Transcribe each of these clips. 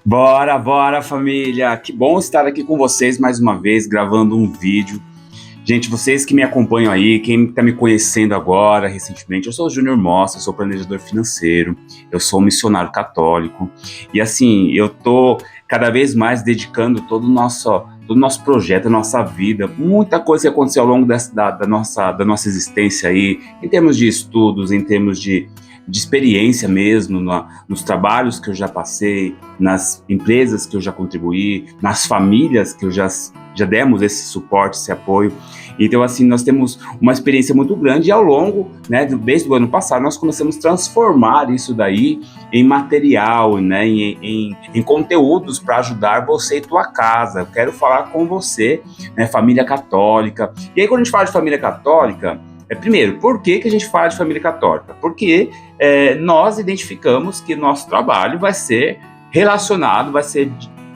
Bora, bora, família! Que bom estar aqui com vocês mais uma vez, gravando um vídeo. Gente, vocês que me acompanham aí, quem está me conhecendo agora, recentemente, eu sou o Júnior Mostra, eu sou planejador financeiro, eu sou um missionário católico. E assim, eu tô cada vez mais dedicando todo o nosso projeto, a nossa vida, muita coisa que aconteceu ao longo da nossa existência aí, em termos de estudos, em termos de experiência mesmo, nos trabalhos que eu já passei, nas empresas que eu já contribuí, nas famílias que eu já demos esse suporte, esse apoio. Então, assim, nós temos uma experiência muito grande e ao longo, né, desde o ano passado, nós começamos a transformar isso daí em material, né, em conteúdos para ajudar você e tua casa. Eu quero falar com você, né, família católica. E aí, quando a gente fala de família católica, primeiro, por que a gente fala de família católica? Porque nós identificamos que nosso trabalho vai ser relacionado, vai ser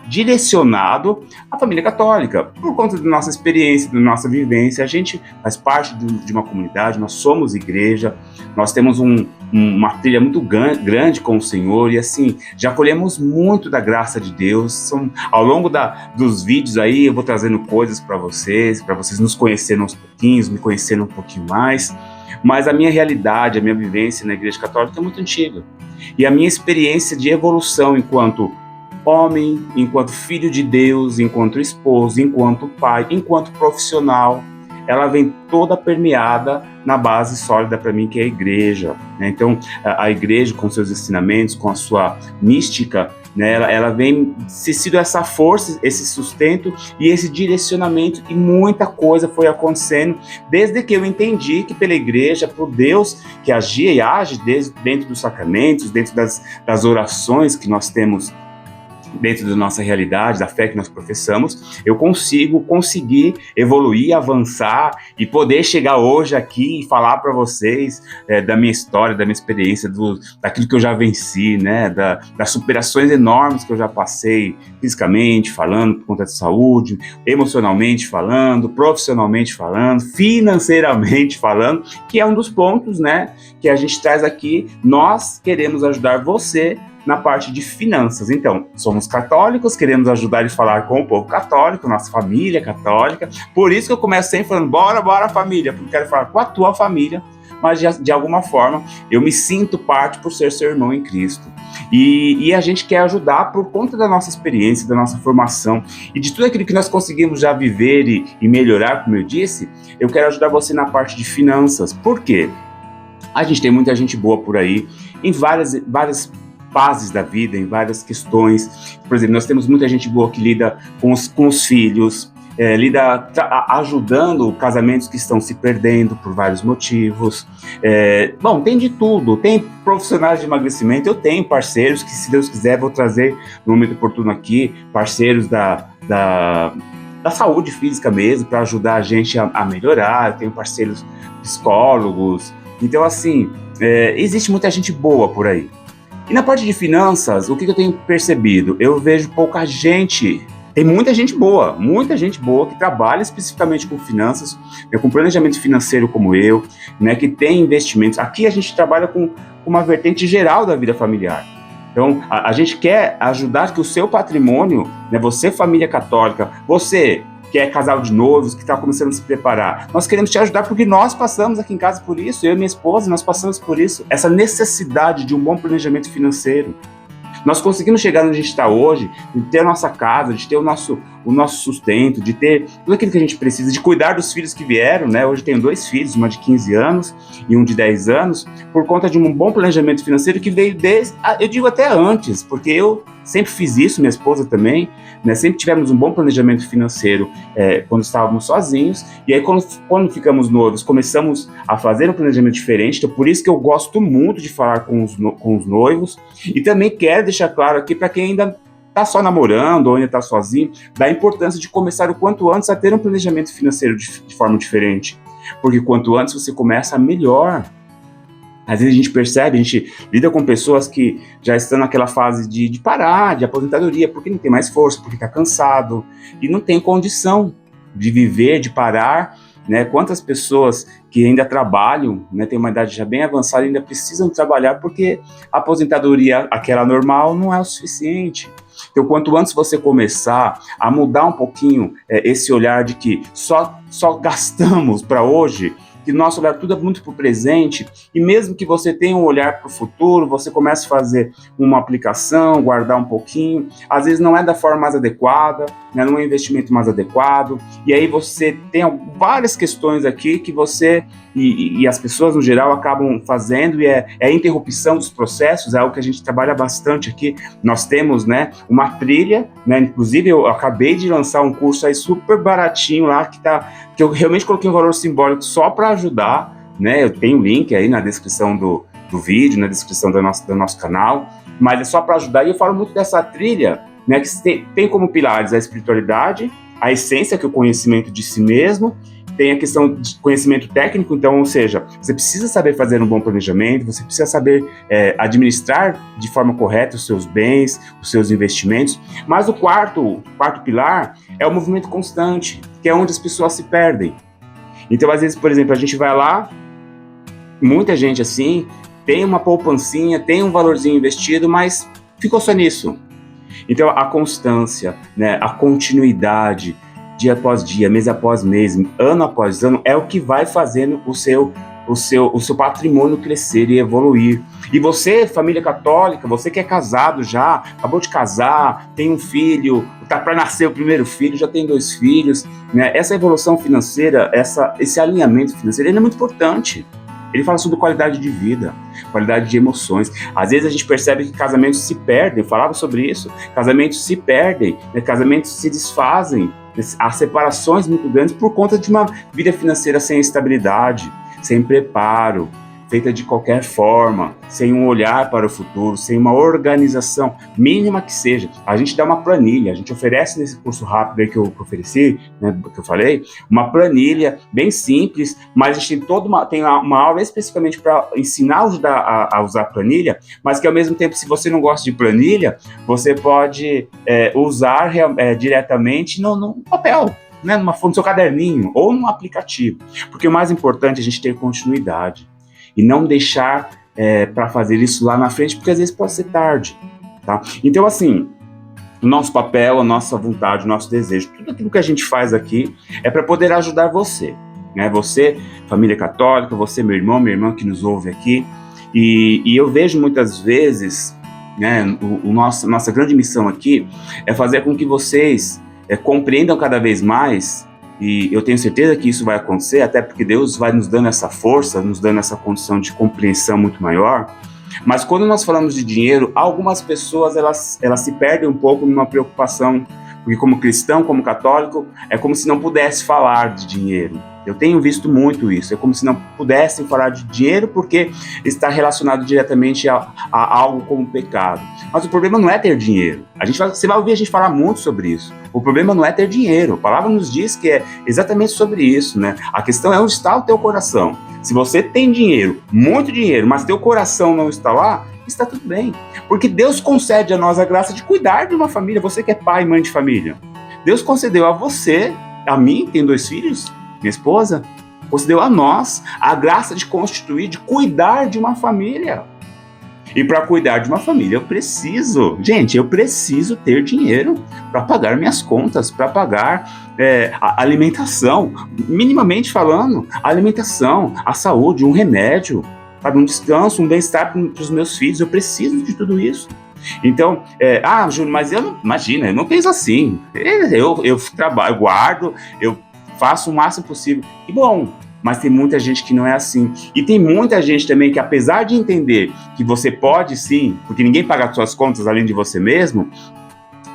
direcionado à família católica, por conta da nossa experiência, da nossa vivência. A gente faz parte de uma comunidade, nós somos igreja, nós temos uma trilha muito grande com o Senhor e assim, já colhemos muito da graça de Deus. Ao longo dos vídeos aí, eu vou trazendo coisas para vocês nos conhecerem uns pouquinhos, me conhecendo um pouquinho mais, mas a minha realidade, a minha vivência na igreja católica é muito antiga. E a minha experiência de evolução enquanto homem, enquanto filho de Deus, enquanto esposo, enquanto pai, enquanto profissional, ela vem toda permeada na base sólida para mim, que é a igreja, né? Então, a igreja, com seus ensinamentos, com a sua mística, né, ela vem se sido essa força, esse sustento e esse direcionamento, e muita coisa foi acontecendo desde que eu entendi que pela igreja, por Deus que agia e age dentro dos sacramentos, dentro das orações que nós temos dentro da nossa realidade, da fé que nós professamos, eu conseguir evoluir, avançar e poder chegar hoje aqui e falar para vocês da minha história, da minha experiência, daquilo que eu já venci, né, das superações enormes que eu já passei, fisicamente falando, por conta de saúde, emocionalmente falando, profissionalmente falando, financeiramente falando, que é um dos pontos, né, que a gente traz aqui. Nós queremos ajudar você na parte de finanças. Então, somos católicos, queremos ajudar e falar com o povo católico, nossa família católica. Por isso que eu começo sempre falando, bora família, porque eu quero falar com a tua família, mas de alguma forma eu me sinto parte por ser seu irmão em Cristo. E a gente quer ajudar por conta da nossa experiência, da nossa formação e de tudo aquilo que nós conseguimos já viver e melhorar, como eu disse. Eu quero ajudar você na parte de finanças. Por quê? A gente tem muita gente boa por aí, em várias fases da vida, em várias questões. Por exemplo, nós temos muita gente boa que lida com os filhos, ajudando casamentos que estão se perdendo por vários motivos. Bom, tem de tudo. Tem profissionais de emagrecimento, eu tenho parceiros que, se Deus quiser, vou trazer no momento oportuno aqui, parceiros da saúde física mesmo, para ajudar a gente a melhorar. Eu tenho parceiros psicólogos. Então, assim, existe muita gente boa por aí. E na parte de finanças, o que eu tenho percebido? Eu vejo pouca gente. Tem muita gente boa que trabalha especificamente com finanças, né, com planejamento financeiro como eu, né, que tem investimentos. Aqui a gente trabalha com uma vertente geral da vida familiar. Então, a gente quer ajudar que o seu patrimônio, né, você, família católica, você que é casal de noivos, que está começando a se preparar, nós queremos te ajudar porque nós passamos aqui em casa por isso, eu e minha esposa, nós passamos por isso, essa necessidade de um bom planejamento financeiro. Nós conseguimos chegar onde a gente está hoje, de ter a nossa casa, de ter o nosso sustento, de ter tudo aquilo que a gente precisa, de cuidar dos filhos que vieram, né? Hoje eu tenho 2 filhos, uma de 15 anos e um de 10 anos, por conta de um bom planejamento financeiro que veio eu digo até antes, porque eu sempre fiz isso, minha esposa também, né? Sempre tivemos um bom planejamento financeiro quando estávamos sozinhos, e aí quando ficamos noivos, começamos a fazer um planejamento diferente. Então por isso que eu gosto muito de falar com os noivos, e também quero deixar claro aqui para quem ainda está só namorando ou ainda está sozinho, da importância de começar o quanto antes a ter um planejamento financeiro de forma diferente, porque quanto antes você começa, melhor. Às vezes a gente percebe, a gente lida com pessoas que já estão naquela fase de parar, de aposentadoria, porque não tem mais força, porque está cansado e não tem condição de viver, de parar, né? Quantas pessoas que ainda trabalham, né, tem uma idade já bem avançada, ainda precisam trabalhar porque a aposentadoria, aquela normal, não é o suficiente. Então, quanto antes você começar a mudar um pouquinho esse olhar de que só gastamos para hoje, que nosso olhar tudo é muito para o presente, e mesmo que você tenha um olhar para o futuro, você começa a fazer uma aplicação, guardar um pouquinho, às vezes não é da forma mais adequada, né, não é um investimento mais adequado, e aí você tem várias questões aqui que você e as pessoas no geral acabam fazendo, e é a interrupção dos processos, é algo que a gente trabalha bastante aqui. Nós temos, né, uma trilha, né, inclusive eu acabei de lançar um curso aí super baratinho lá, que eu realmente coloquei um valor simbólico só para ajudar, né, eu tenho o link aí na descrição do vídeo, na descrição do nosso canal, mas é só para ajudar, e eu falo muito dessa trilha, né, que tem como pilares a espiritualidade, a essência, que é o conhecimento de si mesmo, tem a questão de conhecimento técnico, então, ou seja, você precisa saber fazer um bom planejamento, você precisa saber administrar de forma correta os seus bens, os seus investimentos, mas o quarto pilar é o movimento constante, que é onde as pessoas se perdem. Então, às vezes, por exemplo, a gente vai lá, muita gente assim, tem uma poupancinha, tem um valorzinho investido, mas ficou só nisso. Então, a constância, né, a continuidade, dia após dia, mês após mês, ano após ano, é o que vai fazendo o seu patrimônio crescer e evoluir. E você, família católica, você que é casado já, acabou de casar, tem um filho, está para nascer o primeiro filho, já tem 2 filhos, né? Essa evolução financeira, esse alinhamento financeiro, ele é muito importante. Ele fala sobre qualidade de vida, qualidade de emoções. Às vezes a gente percebe que casamentos se perdem, eu falava sobre isso, casamentos se perdem, né? Casamentos se desfazem, há separações muito grandes por conta de uma vida financeira sem estabilidade, sem preparo, feita de qualquer forma, sem um olhar para o futuro, sem uma organização mínima que seja. A gente dá uma planilha, a gente oferece nesse curso rápido aí que eu ofereci, né, que eu falei, uma planilha bem simples, mas a gente tem uma aula especificamente para ensinar a usar a planilha, mas que ao mesmo tempo, se você não gosta de planilha, você pode usar diretamente no papel, né, no seu caderninho ou num aplicativo, porque o mais importante é a gente ter continuidade e não deixar para fazer isso lá na frente, porque às vezes pode ser tarde, tá? Então, assim, o nosso papel, a nossa vontade, o nosso desejo, tudo aquilo que a gente faz aqui é para poder ajudar você, né? Você, família católica, você, meu irmão, minha irmã que nos ouve aqui, e eu vejo muitas vezes, né, nossa grande missão aqui é fazer com que vocês compreendam cada vez mais, e eu tenho certeza que isso vai acontecer, até porque Deus vai nos dando essa força, nos dando essa condição de compreensão muito maior. Mas quando nós falamos de dinheiro, algumas pessoas elas se perdem um pouco numa preocupação, porque como cristão, como católico, é como se não pudesse falar de dinheiro. Eu tenho visto muito isso, é como se não pudessem falar de dinheiro porque está relacionado diretamente a algo como pecado. Mas o problema não é ter dinheiro. Você vai ouvir a gente falar muito sobre isso. O problema não é ter dinheiro. A palavra nos diz que é exatamente sobre isso, né? A questão é onde está o teu coração. Se você tem dinheiro, muito dinheiro, mas teu coração não está lá, está tudo bem. Porque Deus concede a nós a graça de cuidar de uma família. Você que é pai e mãe de família. Deus concedeu a você, a mim, tenho 2 filhos, minha esposa, concedeu a nós a graça de constituir, de cuidar de uma família. E para cuidar de uma família eu preciso ter dinheiro para pagar minhas contas, para pagar a alimentação, minimamente falando, a alimentação, a saúde, um remédio, sabe, um descanso, um bem-estar para os meus filhos. Eu preciso de tudo isso. Então, Júnior, mas eu não penso assim. Eu trabalho, eu guardo, eu faço o máximo possível. E bom, mas tem muita gente que não é assim. E tem muita gente também que, apesar de entender que você pode sim, porque ninguém paga as suas contas além de você mesmo,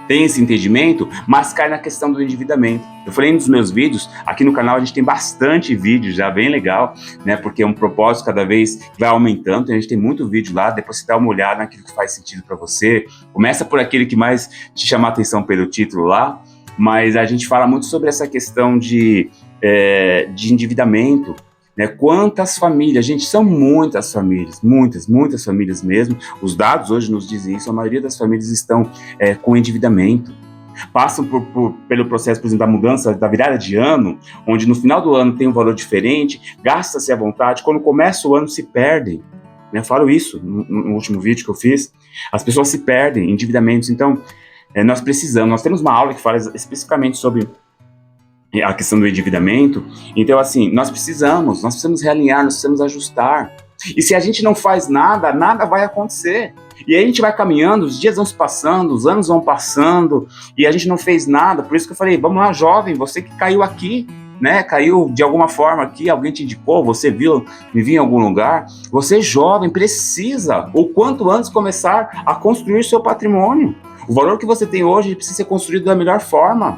tem esse entendimento, mas cai na questão do endividamento. Eu falei nos meus vídeos, aqui no canal a gente tem bastante vídeo já, bem legal, né? Porque é um propósito cada vez vai aumentando, a gente tem muito vídeo lá, depois você dá uma olhada naquilo que faz sentido para você, começa por aquele que mais te chama a atenção pelo título lá, mas a gente fala muito sobre essa questão de endividamento, né? Quantas famílias, gente, são muitas famílias, muitas famílias mesmo, os dados hoje nos dizem isso, a maioria das famílias estão com endividamento, passam pelo processo, por exemplo, da mudança, da virada de ano, onde no final do ano tem um valor diferente, gasta-se à vontade, quando começa o ano se perdem, né? Eu falo isso no último vídeo que eu fiz, as pessoas se perdem em endividamentos. Então, Nós temos uma aula que fala especificamente sobre a questão do endividamento. Então, assim, nós precisamos realinhar, nós precisamos ajustar. E se a gente não faz nada, nada vai acontecer. E aí a gente vai caminhando, os dias vão se passando, os anos vão passando, e a gente não fez nada. Por isso que eu falei, vamos lá, jovem, você que caiu aqui, né? Caiu de alguma forma aqui, alguém te indicou, você viu, me viu em algum lugar. Você jovem precisa, o quanto antes, começar a construir seu patrimônio. O valor que você tem hoje precisa ser construído da melhor forma.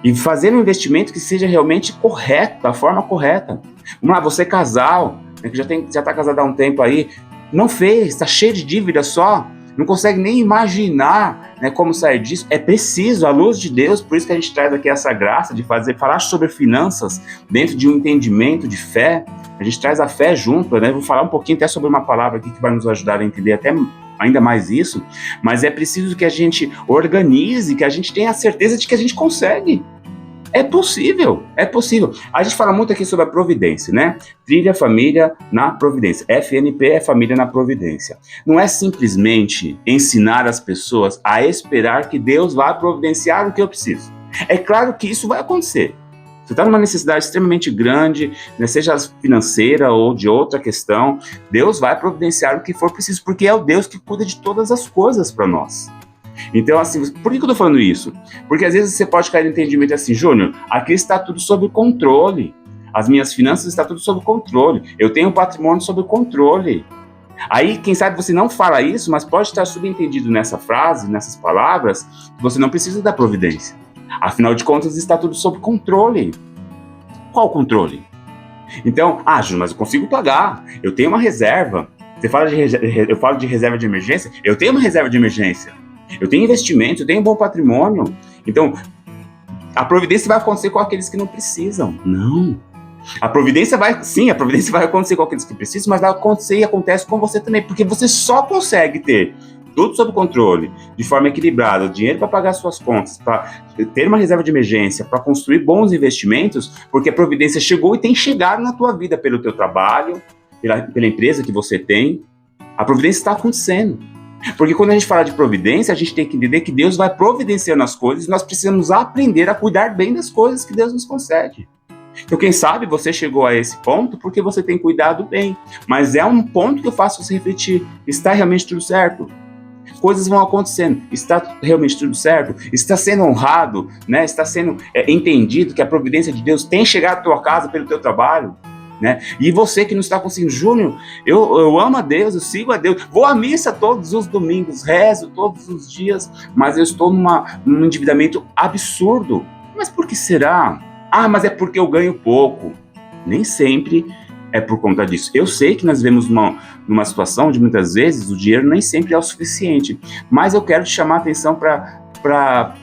E fazer um investimento que seja realmente correto, da forma correta. Vamos lá, você casal, né, que já está casado há um tempo aí, não fez, está cheio de dívida só, não consegue nem imaginar, né, como sair disso. É preciso, à luz de Deus, por isso que a gente traz aqui essa graça de falar sobre finanças dentro de um entendimento de fé. A gente traz a fé junto, né? Vou falar um pouquinho até sobre uma palavra aqui que vai nos ajudar a entender até ainda mais isso, mas é preciso que a gente organize, que a gente tenha a certeza de que a gente consegue. É possível, é possível. A gente fala muito aqui sobre a providência, né? Trilha família na providência. FNP é família na providência. Não é simplesmente ensinar as pessoas a esperar que Deus vá providenciar o que eu preciso. É claro que isso vai acontecer. Você está numa necessidade extremamente grande, né, seja financeira ou de outra questão, Deus vai providenciar o que for preciso, porque é o Deus que cuida de todas as coisas para nós. Então, assim, por que eu tô falando isso? Porque às vezes você pode cair no entendimento assim, Júnior, aqui está tudo sob controle. As minhas finanças estão tudo sob controle. Eu tenho um patrimônio sob controle. Aí, quem sabe você não fala isso, mas pode estar subentendido nessa frase, nessas palavras, que você não precisa da providência. Afinal de contas, está tudo sob controle. Qual controle? Então, Júnior, mas eu consigo pagar. Eu tenho uma reserva. Eu falo de reserva de emergência. Eu tenho uma reserva de emergência. Eu tenho investimento, eu tenho um bom patrimônio. Então, a providência vai acontecer com aqueles que não precisam. Não. A providência vai acontecer com aqueles que precisam, mas vai acontecer e acontece com você também, porque você só consegue ter tudo sob controle, de forma equilibrada, dinheiro para pagar suas contas, para ter uma reserva de emergência, para construir bons investimentos, porque a providência chegou e tem chegado na tua vida pelo teu trabalho, pela empresa que você tem. A providência está acontecendo. Porque quando a gente fala de providência, a gente tem que entender que Deus vai providenciando as coisas e nós precisamos aprender a cuidar bem das coisas que Deus nos concede. Então, quem sabe você chegou a esse ponto porque você tem cuidado bem. Mas é um ponto que eu faço você refletir. Está realmente tudo certo? Coisas vão acontecendo. Está realmente tudo certo? Está sendo honrado? Né? Está sendo entendido que a providência de Deus tem chegado à tua casa pelo teu trabalho? Né? E você que não está conseguindo, Júnior, eu amo a Deus, eu sigo a Deus, vou à missa todos os domingos, rezo todos os dias, mas eu estou num endividamento absurdo. Mas por que será? Mas é porque eu ganho pouco. Nem sempre é por conta disso. Eu sei que nós vivemos numa situação onde muitas vezes o dinheiro nem sempre é o suficiente, mas eu quero te chamar a atenção para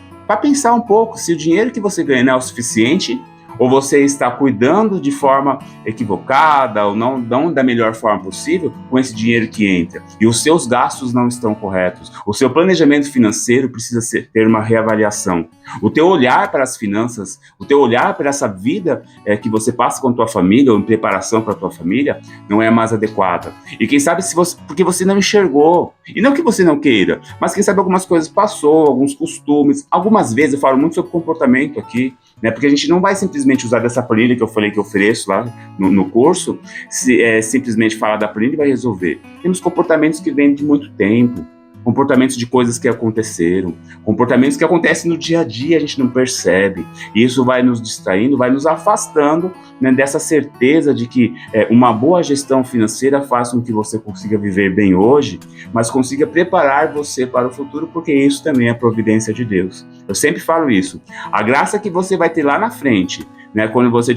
pensar um pouco se o dinheiro que você ganha não é o suficiente, ou você está cuidando de forma equivocada, ou não da melhor forma possível com esse dinheiro que entra. E os seus gastos não estão corretos. O seu planejamento financeiro precisa ter uma reavaliação. O teu olhar para as finanças, o teu olhar para essa vida que você passa com a tua família, ou em preparação para a tua família, não é a mais adequada. E quem sabe porque você não enxergou. E não que você não queira, mas quem sabe algumas coisas passou, alguns costumes. Algumas vezes eu falo muito sobre comportamento aqui, né? Porque a gente não vai simplesmente usar dessa planilha que eu falei que eu ofereço lá no curso, simplesmente falar da planilha e vai resolver. Temos comportamentos que vêm de muito tempo, comportamentos de coisas que aconteceram, comportamentos que acontecem no dia a dia, a gente não percebe, e isso vai nos distraindo, vai nos afastando, né, dessa certeza de que uma boa gestão financeira faz com que você consiga viver bem hoje, mas consiga preparar você para o futuro, porque isso também é a providência de Deus. Eu sempre falo isso, a graça que você vai ter lá na frente, né, quando você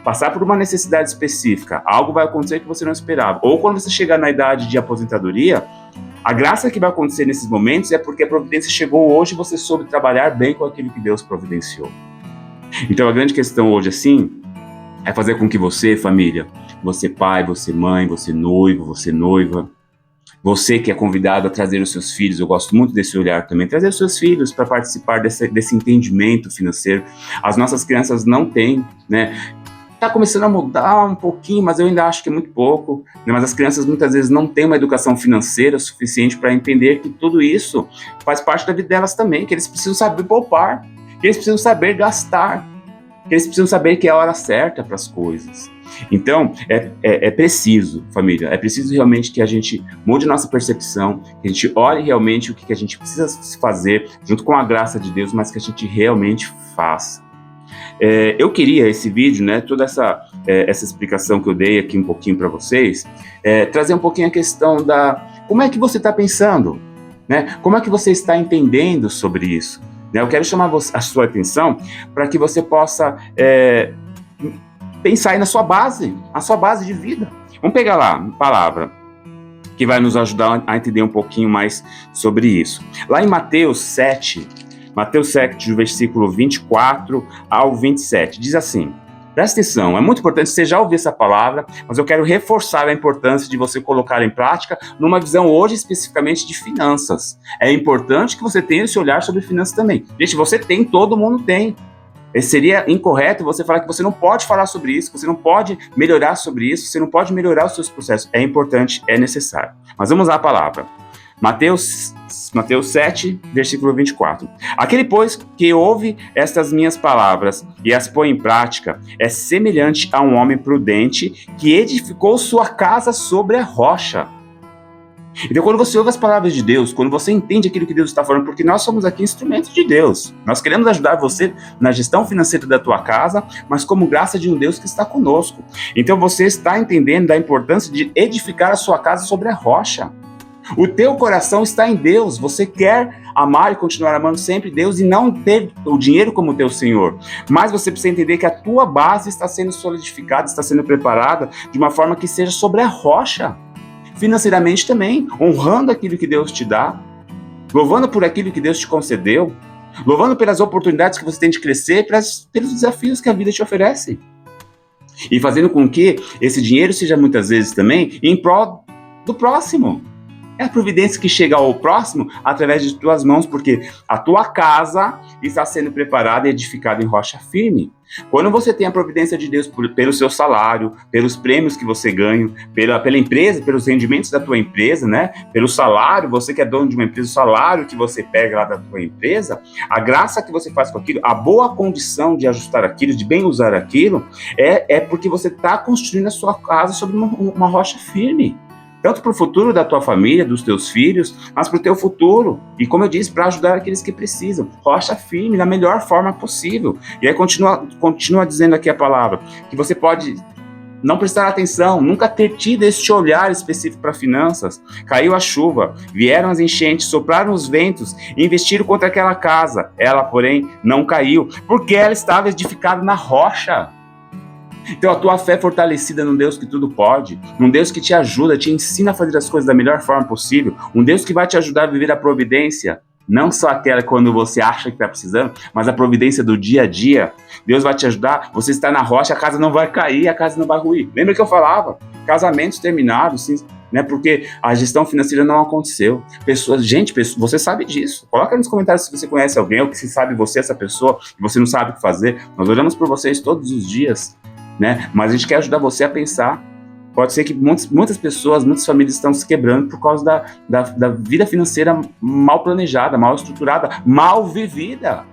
passar por uma necessidade específica, algo vai acontecer que você não esperava, ou quando você chegar na idade de aposentadoria, a graça que vai acontecer nesses momentos é porque a providência chegou hoje e você soube trabalhar bem com aquilo que Deus providenciou. Então a grande questão hoje, assim, é fazer com que você, família, você pai, você mãe, você noivo, você noiva, você que é convidado a trazer os seus filhos, eu gosto muito desse olhar também, trazer os seus filhos para participar desse entendimento financeiro. As nossas crianças não têm, né? está começando a mudar um pouquinho, mas eu ainda acho que é muito pouco, né? Mas as crianças muitas vezes não têm uma educação financeira suficiente para entender que tudo isso faz parte da vida delas também, que eles precisam saber poupar, que eles precisam saber gastar, que eles precisam saber que é a hora certa para as coisas. Então, é preciso, família, é preciso realmente que a gente mude nossa percepção, que a gente olhe realmente o que a gente precisa fazer, junto com a graça de Deus, mas que a gente realmente faça. Eu queria esse vídeo, né, toda essa explicação que eu dei aqui um pouquinho para vocês, trazer um pouquinho a questão da como é que você está pensando, né? Como é que você está entendendo sobre isso? Né? Eu quero chamar a sua atenção para que você possa pensar aí na sua base, a sua base de vida. Vamos pegar lá uma palavra que vai nos ajudar a entender um pouquinho mais sobre isso. Lá em Mateus 7, do versículo 24 ao 27, diz assim, presta atenção, é muito importante, você já ouviu essa palavra, mas eu quero reforçar a importância de você colocar em prática numa visão hoje especificamente de finanças. É importante que você tenha esse olhar sobre finanças também. Gente, você tem, todo mundo tem. Seria incorreto você falar que você não pode falar sobre isso, que você não pode melhorar sobre isso, você não pode melhorar os seus processos. É importante, é necessário. Mas vamos lá à palavra. Mateus 7, versículo 24. Aquele, pois, que ouve estas minhas palavras e as põe em prática, é semelhante a um homem prudente que edificou sua casa sobre a rocha. Então, quando você ouve as palavras de Deus, quando você entende aquilo que Deus está falando, porque nós somos aqui instrumentos de Deus, nós queremos ajudar você na gestão financeira da tua casa, mas como graça de um Deus que está conosco. Então, você está entendendo da importância de edificar a sua casa sobre a rocha. O teu coração está em Deus, você quer amar e continuar amando sempre Deus e não ter o dinheiro como teu Senhor. Mas você precisa entender que a tua base está sendo solidificada, está sendo preparada de uma forma que seja sobre a rocha. Financeiramente também, honrando aquilo que Deus te dá, louvando por aquilo que Deus te concedeu, louvando pelas oportunidades que você tem de crescer, pelos desafios que a vida te oferece. E fazendo com que esse dinheiro seja muitas vezes também em prol do próximo. É a providência que chega ao próximo através de tuas mãos, porque a tua casa está sendo preparada e edificada em rocha firme. Quando você tem a providência de Deus pelo seu salário, pelos prêmios que você ganha, pela empresa, pelos rendimentos da tua empresa, né? Pelo salário, você que é dono de uma empresa, o salário que você pega lá da tua empresa, a graça que você faz com aquilo, a boa condição de ajustar aquilo, de bem usar aquilo, é porque você está construindo a sua casa sobre uma rocha firme. Tanto para o futuro da tua família, dos teus filhos, mas para o teu futuro. E como eu disse, para ajudar aqueles que precisam. Rocha firme, da melhor forma possível. E aí continua dizendo aqui a palavra, que você pode não prestar atenção, nunca ter tido este olhar específico para finanças. Caiu a chuva, vieram as enchentes, sopraram os ventos e investiram contra aquela casa. Ela, porém, não caiu, porque ela estava edificada na rocha. Então a tua fé é fortalecida num Deus que tudo pode, num Deus que te ajuda, te ensina a fazer as coisas da melhor forma possível, um Deus que vai te ajudar a viver a providência, não só aquela quando você acha que está precisando, mas a providência do dia a dia. Deus vai te ajudar, você está na rocha, a casa não vai cair, a casa não vai ruir. Lembra que eu falava? Casamentos terminados, sim, né? Porque a gestão financeira não aconteceu. Gente, você sabe disso. Coloca nos comentários se você conhece alguém, ou que se sabe você, essa pessoa, e você não sabe o que fazer. Nós oramos por vocês todos os dias. Né? Mas a gente quer ajudar você a pensar. Pode ser que muitas pessoas, muitas famílias estão se quebrando por causa da vida financeira mal planejada, mal estruturada, mal vivida,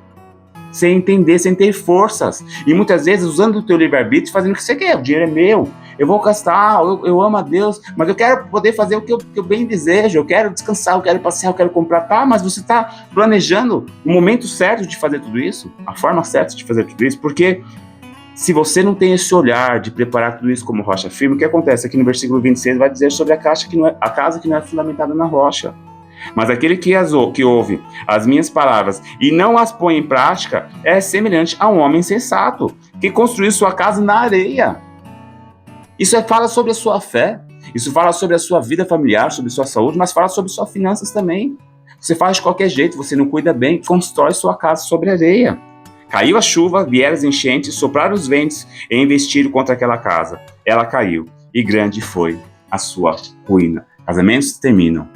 sem entender, sem ter forças, e muitas vezes usando o teu livre-arbítrio, fazendo o que você quer. O dinheiro é meu, eu vou gastar, eu amo a Deus, mas eu quero poder fazer o que eu bem desejo, eu quero descansar, eu quero passear, eu quero comprar, tá? Mas você está planejando o momento certo de fazer tudo isso, a forma certa de fazer tudo isso, porque se você não tem esse olhar de preparar tudo isso como rocha firme, o que acontece? Aqui no versículo 26 vai dizer sobre a casa que não é fundamentada na rocha. Mas aquele que ouve as minhas palavras e não as põe em prática é semelhante a um homem sensato, que construiu sua casa na areia. Isso fala sobre a sua fé, isso fala sobre a sua vida familiar, sobre sua saúde, mas fala sobre suas finanças também. Você faz de qualquer jeito, você não cuida bem, constrói sua casa sobre areia. Caiu a chuva, vieram as enchentes, sopraram os ventos e investiram contra aquela casa. Ela caiu, e grande foi a sua ruína. Casamentos terminam.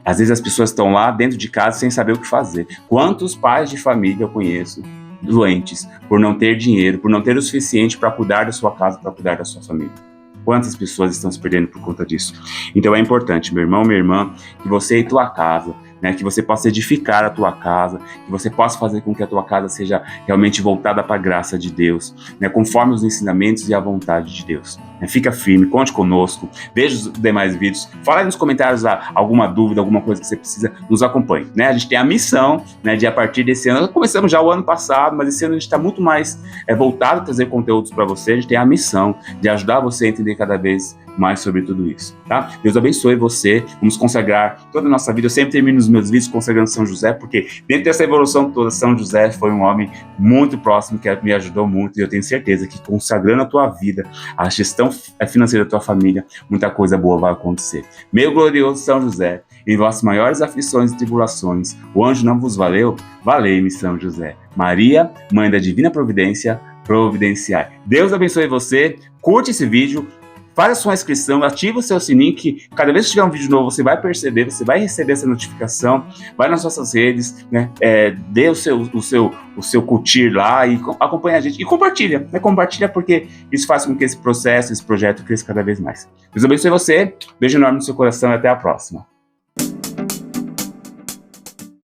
Às vezes as pessoas estão lá dentro de casa sem saber o que fazer. Quantos pais de família eu conheço doentes, por não ter dinheiro, por não ter o suficiente para cuidar da sua casa, para cuidar da sua família. Quantas pessoas estão se perdendo por conta disso? Então é importante, meu irmão, minha irmã, que você e tua casa, né, que você possa edificar a tua casa, que você possa fazer com que a tua casa seja realmente voltada para a graça de Deus, né, conforme os ensinamentos e a vontade de Deus. Fica firme, conte conosco, veja os demais vídeos, fala aí nos comentários alguma dúvida, alguma coisa que você precisa, nos acompanhe. Né? A gente tem a missão, né, de a partir desse ano, começamos já o ano passado, mas esse ano a gente está muito mais voltado a trazer conteúdos para você. A gente tem a missão de ajudar você a entender cada vez mais sobre tudo isso, tá? Deus abençoe você, vamos consagrar toda a nossa vida. Eu sempre termino os meus vídeos consagrando São José, porque dentro dessa evolução toda, São José foi um homem muito próximo, que me ajudou muito, e eu tenho certeza que consagrando a tua vida, a gestão financeira da tua família, muita coisa boa vai acontecer. Meu glorioso São José, em vossas maiores aflições e tribulações, o anjo não vos valeu? Valei-me, São José. Maria, Mãe da Divina Providência, providenciai. Deus abençoe você, curte esse vídeo, faz a sua inscrição, ativa o seu sininho, que cada vez que tiver um vídeo novo, você vai perceber, você vai receber essa notificação, vai nas nossas redes, né, dê o seu curtir lá e acompanha a gente. E compartilha, né, compartilha, porque isso faz com que esse processo, esse projeto cresça cada vez mais. Deus abençoe você, beijo enorme no seu coração e até a próxima.